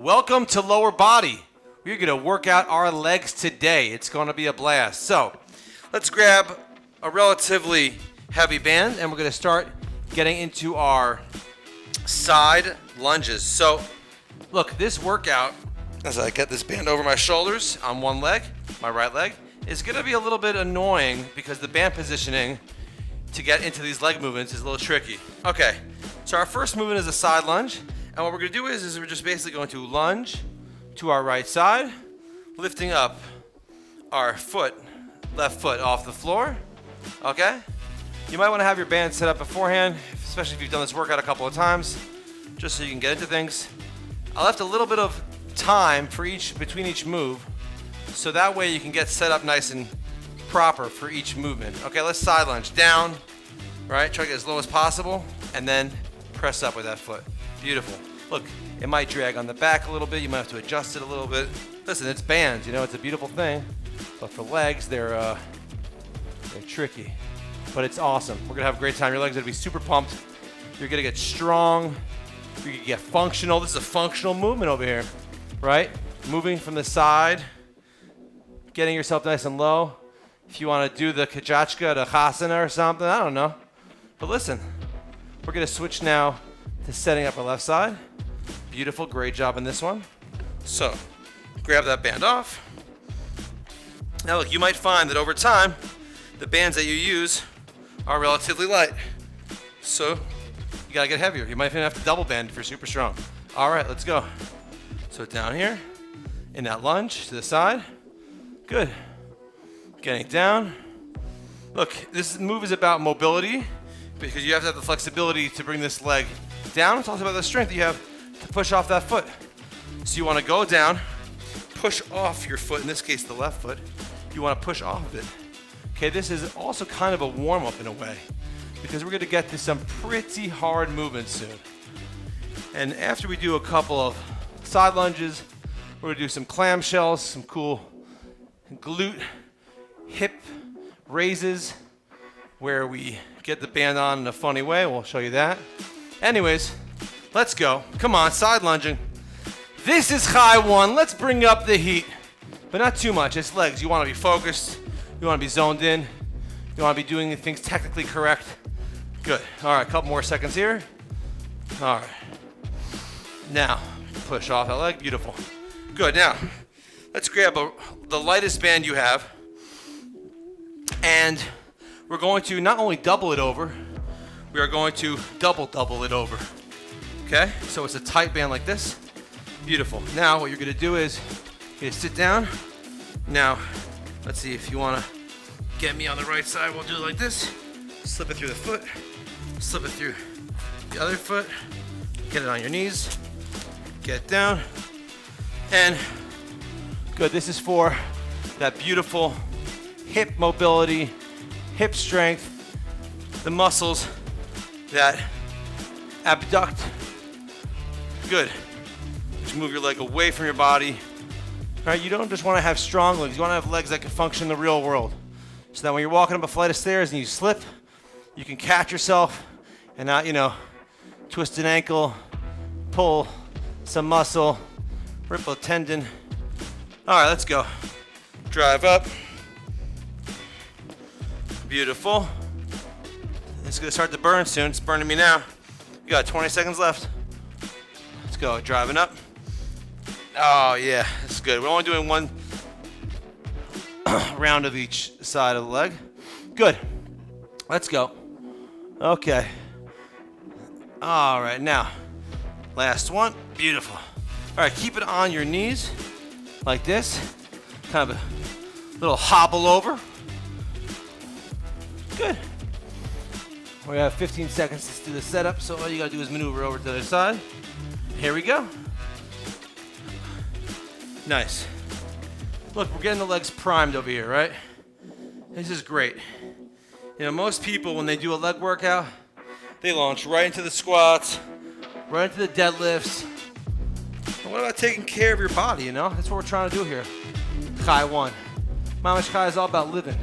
Welcome to Lower Body. We're going to work out our legs today. It's going to be a blast. So let's grab a relatively heavy band and we're going to start getting into our side lunges. So look, this workout, as I get this band over my shoulders on one leg, my right leg, is going to be a little bit annoying because the band positioning to get into these leg movements is a little tricky. Okay, so our first movement is a side lunge. And what we're going to do is we're just basically going to lunge to our right side, lifting up our left foot off the floor, okay? You might want to have your band set up beforehand, especially if you've done this workout a couple of times, just so you can get into things. I left a little bit of time between each move, so that way you can get set up nice and proper for each movement. Okay, let's side lunge down, right? Try to get as low as possible, and then press up with that foot. Beautiful. Look, it might drag on the back a little bit. You might have to adjust it a little bit. Listen, it's bands, it's a beautiful thing. But for legs, they're tricky. But it's awesome. We're gonna have a great time. Your legs are gonna be super pumped. You're gonna get strong. You're gonna get functional. This is a functional movement over here, right? Moving from the side, getting yourself nice and low. If you wanna do the Kachachka, the Khasana or something, I don't know. But listen, we're gonna switch now to setting up our left side. Beautiful, great job in this one. So, grab that band off. Now look, you might find that over time, the bands that you use are relatively light. So, you gotta get heavier. You might even have to double band if you're super strong. All right, let's go. So down here, in that lunge to the side. Good. Getting down. Look, this move is about mobility because you have to have the flexibility to bring this leg down. It's also about the strength you have to push off that foot. So you want to go down, push off your foot, in this case the left foot. You want to push off of it. Okay, this is also kind of a warm-up in a way because we're going to get to some pretty hard movements soon. And after we do a couple of side lunges, we're going to do some clamshells, some cool glute hip raises where we get the band on in a funny way. We'll show you that. Anyways, let's go. Come on, side lunging. This is high one. Let's bring up the heat, but not too much. It's legs. You want to be focused. You want to be zoned in. You want to be doing things technically correct. Good. All right, a couple more seconds here. All right. Now, push off that leg. Beautiful. Good. Now, let's grab the lightest band you have, and we're going to not only double it over, we are going to double it over. Okay? So it's a tight band like this. Beautiful. Now what you're gonna do is you're gonna sit down. Now, let's see if you wanna get me on the right side, we'll do it like this. Slip it through the foot, slip it through the other foot, get it on your knees, get down, and good. This is for that beautiful hip mobility, hip strength, the muscles that abduct. Good. Just move your leg away from your body. All right, you don't just want to have strong legs. You want to have legs that can function in the real world. So that when you're walking up a flight of stairs and you slip, you can catch yourself and not, twist an ankle, pull some muscle, rip a tendon. All right, let's go. Drive up. Beautiful. It's gonna start to burn soon. It's burning me now. You got 20 seconds left. Let's go, driving up. Oh yeah, this is good. We're only doing one round of each side of the leg. Good, let's go. Okay. All right, now, last one, beautiful. All right, keep it on your knees, like this. Kind of a little hobble over. Good. We have 15 seconds to do the setup, so all you gotta do is maneuver over to the other side. Here we go. Nice. Look, we're getting the legs primed over here, right? This is great. Most people, when they do a leg workout, they launch right into the squats, right into the deadlifts. But what about taking care of your body, That's what we're trying to do here. Kai 1. Mamash Kai is all about living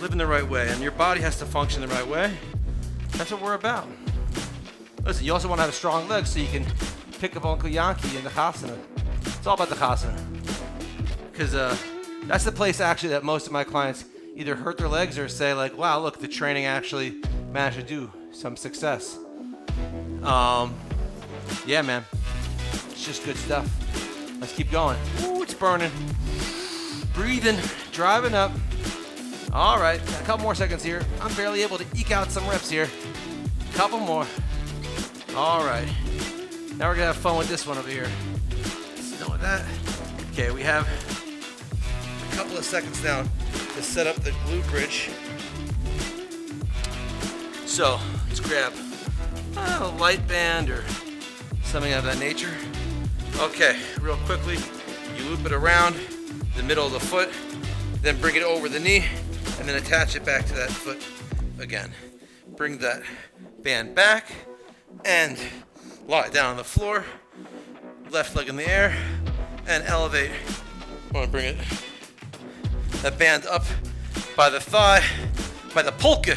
the right way, and your body has to function the right way. That's what we're about. Listen, you also want to have strong legs so you can pick up Uncle Yankee in the Khasana. all about the chasana. Because that's the place actually that most of my clients either hurt their legs or say like, wow, look, the training actually managed to do some success. Yeah, man. It's just good stuff. Let's keep going. Ooh, it's burning. Breathing, driving up. All right, got a couple more seconds here. I'm barely able to eke out some reps here. Couple more. All right. Now we're gonna have fun with this one over here. Let's done with that. Okay, we have a couple of seconds now to set up the glute bridge. So let's grab a light band or something of that nature. Okay, real quickly, you loop it around the middle of the foot, then bring it over the knee, and then attach it back to that foot again. Bring that band back and lie it down on the floor, left leg in the air, and elevate. I want to bring that band up by the thigh, by the polka.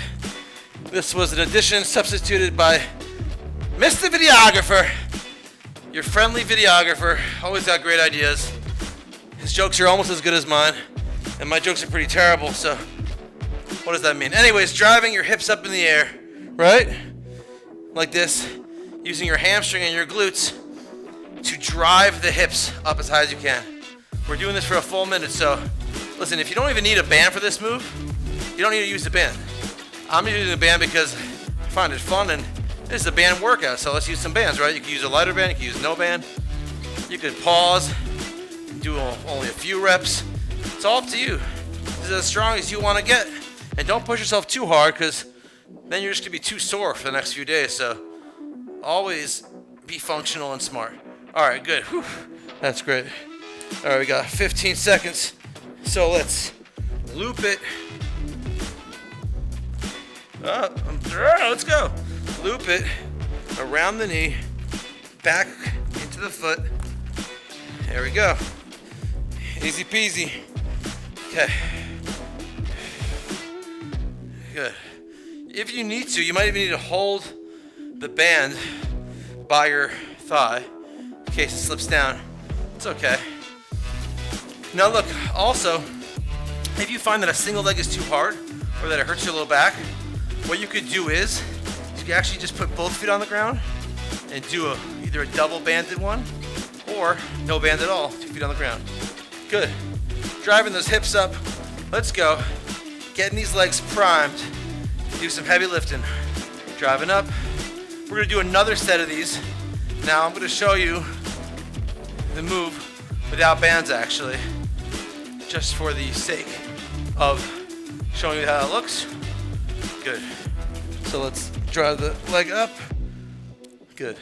This was an addition substituted by Mr. Videographer, your friendly videographer. Always got great ideas. His jokes are almost as good as mine, and my jokes are pretty terrible, so what does that mean? Anyways, driving your hips up in the air, right? Like this, using your hamstring and your glutes to drive the hips up as high as you can. We're doing this for a full minute, so listen, if you don't even need a band for this move, you don't need to use the band. I'm using the band because I find it fun, and this is a band workout, so let's use some bands, right? You can use a lighter band, you can use no band. You could pause, do only a few reps. It's all up to you. This is as strong as you want to get. And don't push yourself too hard, because then you're just going to be too sore for the next few days. So always be functional and smart. All right, good. Whew. That's great. All right, we got 15 seconds. So let's loop it. Let's go. Loop it around the knee, back into the foot. There we go. Easy peasy. Okay. Good. If you need to, you might even need to hold the band by your thigh in case it slips down. It's okay. Now look, also, if you find that a single leg is too hard or that it hurts your low back, what you could do is you can actually just put both feet on the ground and do either a double banded one or no band at all, 2 feet on the ground. Good. Driving those hips up. Let's go. Getting these legs primed. Do some heavy lifting. Driving up. We're going to do another set of these. Now I'm going to show you the move without bands actually, just for the sake of showing you how it looks. Good. So let's drive the leg up. Good.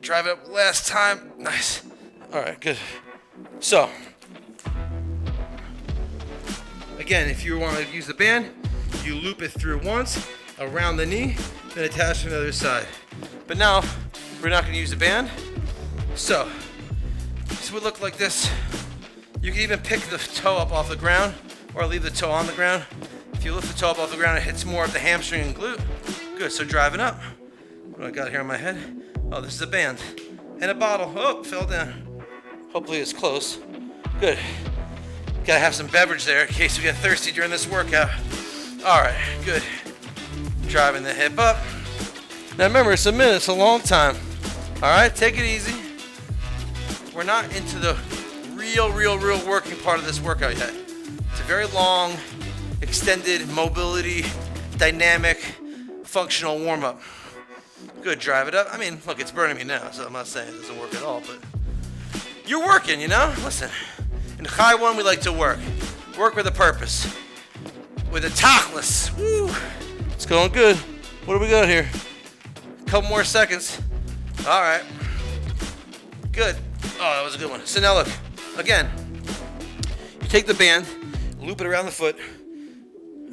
Drive it up last time. Nice. All right, good. So, again, if you want to use the band, you loop it through once, around the knee, then attach to the other side. But now, we're not going to use the band. So, this would look like this. You can even pick the toe up off the ground or leave the toe on the ground. If you lift the toe up off the ground, it hits more of the hamstring and glute. Good, so driving up. What do I got here on my head? Oh, this is a band. And a bottle. Oh, fell down. Hopefully it's close. Good. Gotta have some beverage there in case we get thirsty during this workout. All right, good. Driving the hip up. Now remember, it's a minute, it's a long time. All right, take it easy. We're not into the real working part of this workout yet. It's a very long, extended mobility, dynamic, functional warm-up. Good, drive it up. I mean, look, it's burning me now, so I'm not saying it doesn't work at all, but you're working, you know? Listen, in Chai One, we like to work. Work with a purpose. With a tachlis. Woo! It's going good. What do we got here? A couple more seconds. All right. Good. Oh, that was a good one. So now look, again, you take the band, loop it around the foot,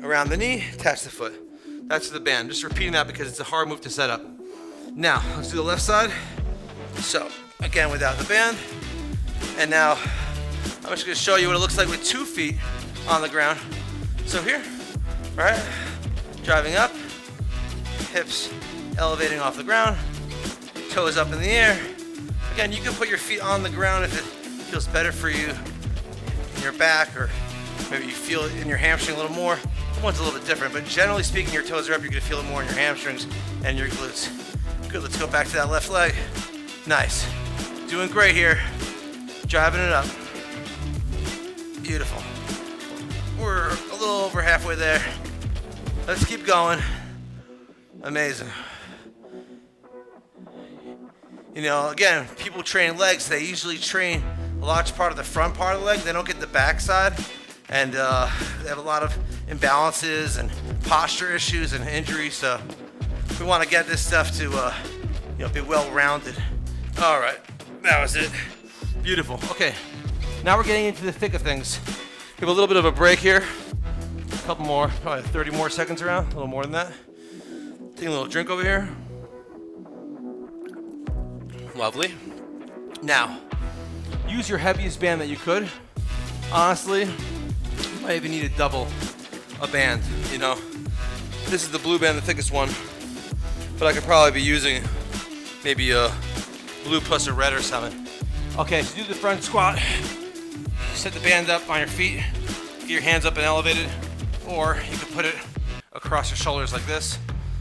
around the knee, attach the foot. That's the band. Just repeating that because it's a hard move to set up. Now, let's do the left side. So, again, without the band. And now, I'm just going to show you what it looks like with 2 feet on the ground. So here, right, driving up, hips elevating off the ground, toes up in the air, Again, you can put your feet on the ground if it feels better for you in your back, or maybe you feel it in your hamstring a little more. One's a little bit different, but generally speaking, your toes are up, you're gonna feel it more in your hamstrings and your glutes. Good, let's go back to that left leg. Nice. Doing great here. Driving it up. Beautiful. We're a little over halfway there. Let's keep going. Amazing. You know, again, people train legs, they usually train a large part of the front part of the leg. They don't get the back side. And they have a lot of imbalances and posture issues and injuries. So we want to get this stuff to be well-rounded. All right, that was it. Beautiful. Okay, now we're getting into the thick of things. We have a little bit of a break here. A couple more, probably 30 more seconds around, a little more than that. Take a little drink over here. Lovely. Now, use your heaviest band that you could. Honestly, you might even need to double a band, you know. This is the blue band, the thickest one, but I could probably be using maybe a blue plus a red or something. Okay, so do the front squat. Set the band up on your feet, get your hands up and elevated, or you can put it across your shoulders like this.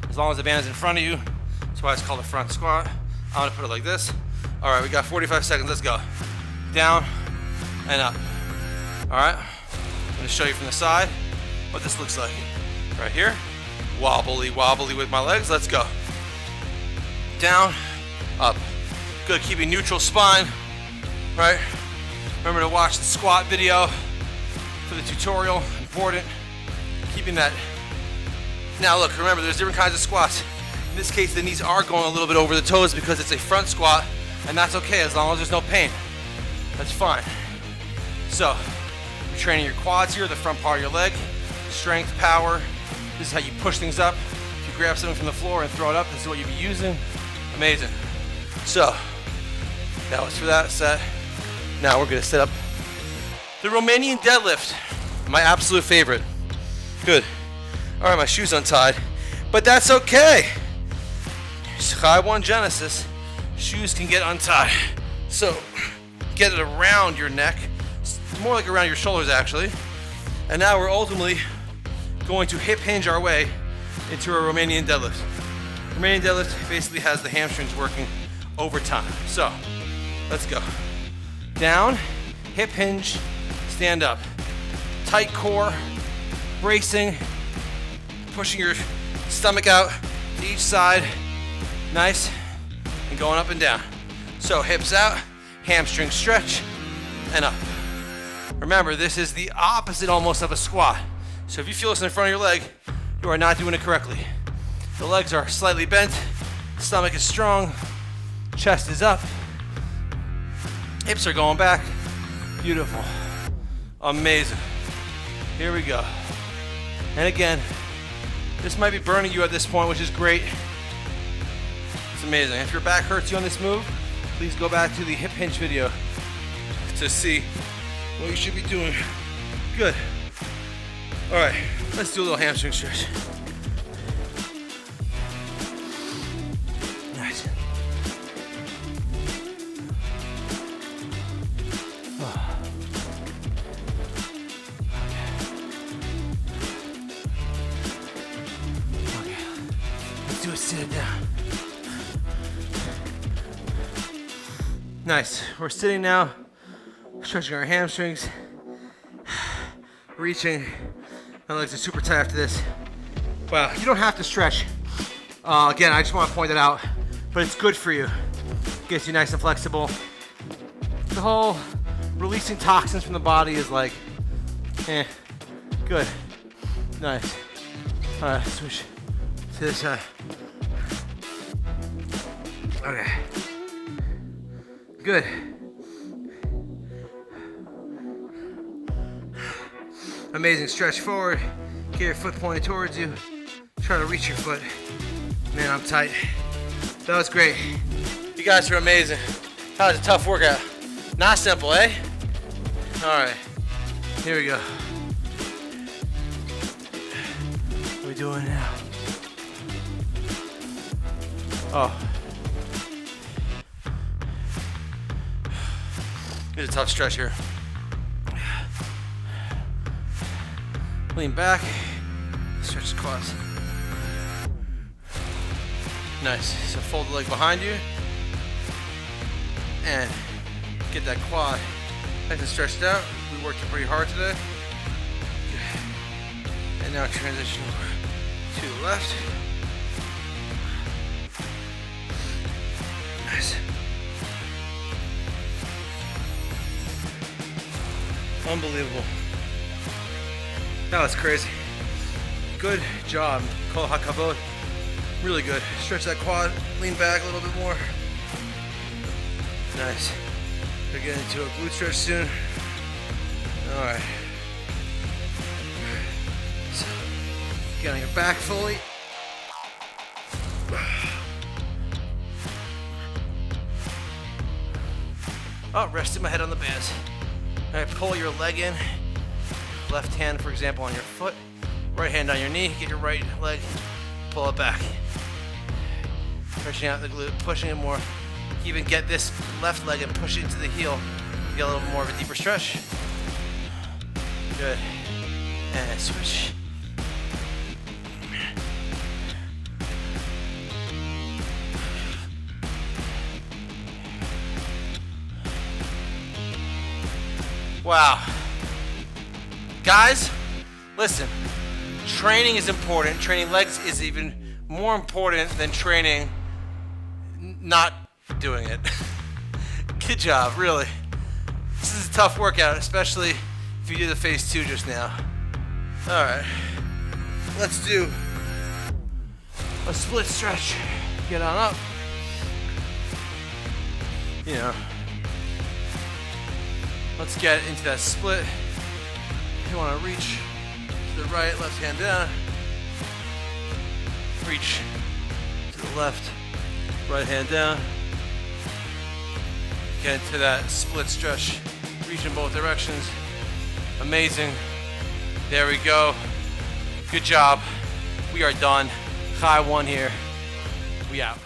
As long as the band's in front of you, that's why it's called a front squat. I'm gonna put it like this. All right, we got 45 seconds, let's go. Down and up. All right, I'm gonna show you from the side what this looks like. Right here, wobbly, wobbly with my legs, let's go. Down, up. Good, keeping neutral spine, right? Remember to watch the squat video for the tutorial, important. Keeping that. Now look, remember there's different kinds of squats. In this case, the knees are going a little bit over the toes because it's a front squat, and that's okay as long as there's no pain. That's fine. So, you're training your quads here, the front part of your leg, strength, power. This is how you push things up. If you grab something from the floor and throw it up, this is what you'd be using. Amazing. So, that was for that set. Now we're gonna set up the Romanian deadlift, my absolute favorite. Good. All right, my shoe's untied, but that's okay. Sky One Genesis, shoes can get untied. So get it around your neck, more like around your shoulders actually. And now we're ultimately going to hip hinge our way into a Romanian deadlift. Romanian deadlift basically has the hamstrings working overtime. So let's go. Down, hip hinge, stand up. Tight core, bracing, pushing your stomach out to each side. Nice, and going up and down. So hips out, hamstring stretch, and up. Remember, this is the opposite almost of a squat. So if you feel this in the front of your leg, you are not doing it correctly. The legs are slightly bent, stomach is strong, chest is up, hips are going back. Beautiful, amazing. Here we go. And again, this might be burning you at this point, which is great. It's amazing. If your back hurts you on this move, please go back to the hip hinge video to see what you should be doing. Good. All right, let's do a little hamstring stretch. Nice. Oh. Okay. Let's do it sitting down. Nice. We're sitting now, stretching our hamstrings, reaching. My legs are super tight after this. Wow, you don't have to stretch. Again, I just want to point that out, but it's good for you. Gets you nice and flexible. The whole releasing toxins from the body is like, good, nice. All right, switch to this side. Okay, good. Amazing, stretch forward, get your foot pointed towards you, try to reach your foot. Man, I'm tight. That was great. You guys are amazing. That was a tough workout. Not simple, eh? All right, here we go. What are we doing now? It's a tough stretch here. Lean back, stretch the quads. Nice. So fold the leg behind you and get that quad nice and stretched out. We worked pretty hard today. And now transition to the left. Nice. Unbelievable. That was crazy. Good job. Kol hakavod. Really good. Stretch that quad, lean back a little bit more. Nice. We're getting into a glute stretch soon. All right. So, getting it back fully. Oh, resting my head on the bands. All right, pull your leg in. Left hand, for example, on your foot. Right hand on your knee. Get your right leg, pull it back. Stretching out the glute, pushing it more. Even get this left leg and push it into the heel. Get a little more of a deeper stretch. Good. And switch. Wow. Guys, listen. Training is important. Training legs is even more important than training not doing it. Good job, really. This is a tough workout, especially if you did the phase 2 just now. All right, let's do a split stretch. Get on up. You know, let's get into that split. You want to reach to the right, left hand down. Reach to the left, right hand down. Get into that split stretch. Reach in both directions. Amazing. There we go. Good job. We are done. High one here. We out.